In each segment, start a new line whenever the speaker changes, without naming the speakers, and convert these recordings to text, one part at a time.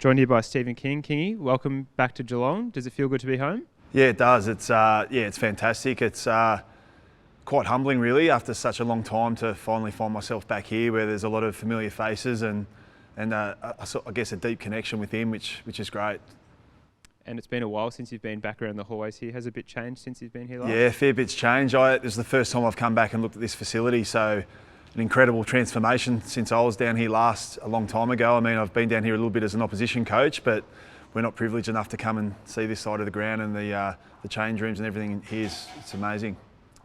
Joined here by Stephen King. Kingy, welcome back to Geelong. Does it feel good to be home?
Yeah, it does. It's fantastic. It's quite humbling, really, after such a long time to finally find myself back here, where there's a lot of familiar faces and I guess a deep connection with him, which is great.
And it's been a while since you've been back around the hallways here. Has a bit changed since you've been here last?
Yeah, a fair bit's changed. This is the first time I've come back and looked at this facility, so an incredible transformation since I was down here last a long time ago. I mean, I've been down here a little bit as an opposition coach, but we're not privileged enough to come and see this side of the ground, and the change rooms and everything here. It's amazing.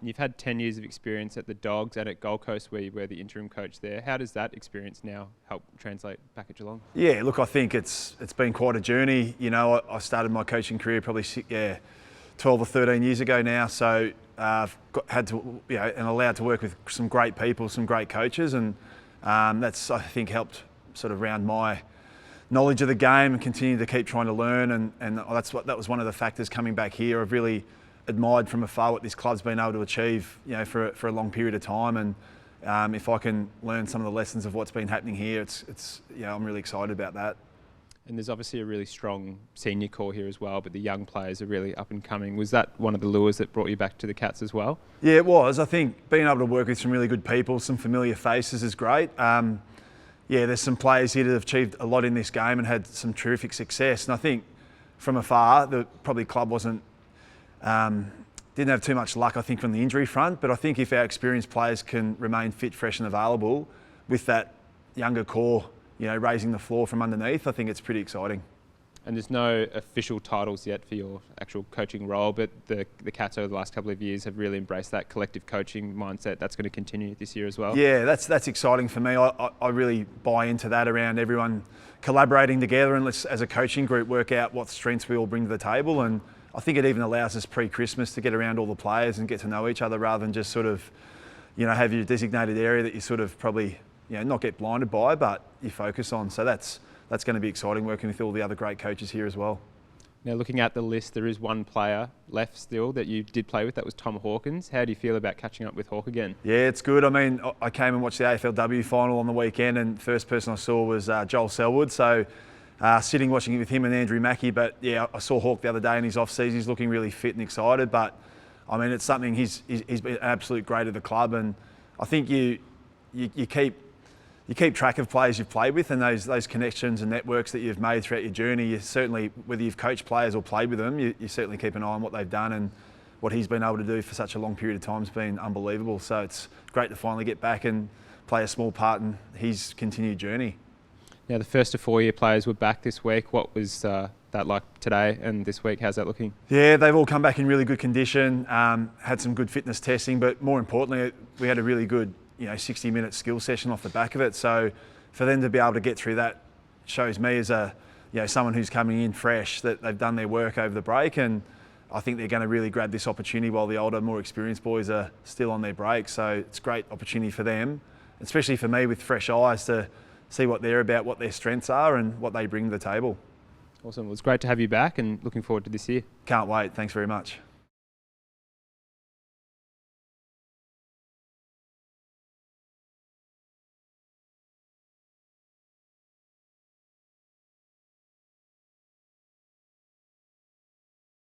You've had 10 years of experience at the Dogs and at Gold Coast, where you were the interim coach there. How does that experience now help translate back at Geelong?
Yeah, look, I think it's been quite a journey. You know, I started my coaching career probably 12 or 13 years ago now, so I've had to, and allowed to work with some great people, some great coaches, and that's, I think, helped sort of round my knowledge of the game and continue to keep trying to learn, and that was one of the factors coming back here. I've really admired from afar what this club's been able to achieve, for a long period of time, and if I can learn some of the lessons of what's been happening here, I'm really excited about that.
And there's obviously a really strong senior core here as well, but the young players are really up and coming. Was that one of the lures that brought you back to the Cats as well?
Yeah, it was. I think being able to work with some really good people, some familiar faces is great. There's some players here that have achieved a lot in this game and had some terrific success. And I think from afar, the club didn't have too much luck, I think, from the injury front. But I think if our experienced players can remain fit, fresh and available with that younger core, raising the floor from underneath, I think it's pretty exciting.
And there's no official titles yet for your actual coaching role, but the Cats over the last couple of years have really embraced that collective coaching mindset. That's going to continue this year as well.
Yeah, that's exciting for me. I really buy into that, around everyone collaborating together, and let's, as a coaching group, work out what strengths we all bring to the table. And I think it even allows us pre-Christmas to get around all the players and get to know each other, rather than just sort of, have your designated area that you sort of probably, not get blinded by, but you focus on. So that's going to be exciting, working with all the other great coaches here as well.
Now, looking at the list, there is one player left still that you did play with. That was Tom Hawkins. How do you feel about catching up with Hawk again?
Yeah, it's good. I mean, I came and watched the AFLW final on the weekend, and the first person I saw was Joel Selwood. So sitting watching it with him and Andrew Mackie. But yeah, I saw Hawk the other day in his off-season. He's looking really fit and excited. But I mean, it's something, he's been an absolute great of the club, and I think you keep track of players you've played with, and those connections and networks that you've made throughout your journey. You certainly, whether you've coached players or played with them, you certainly keep an eye on what they've done, and what he's been able to do for such a long period of time has been unbelievable. So it's great to finally get back and play a small part in his continued journey.
Now, the first of 4-year players were back this week. What was that like today and this week? How's that looking?
Yeah, they've all come back in really good condition, had some good fitness testing, but more importantly, we had a really good 60-minute skill session off the back of it. So for them to be able to get through that shows me, as someone who's coming in fresh, that they've done their work over the break, and I think they're going to really grab this opportunity while the older, more experienced boys are still on their break. So it's a great opportunity for them, especially for me with fresh eyes, to see what they're about, what their strengths are and what they bring to the table.
Awesome. Well, it's great to have you back, and looking forward to this year.
Can't wait. Thanks very much.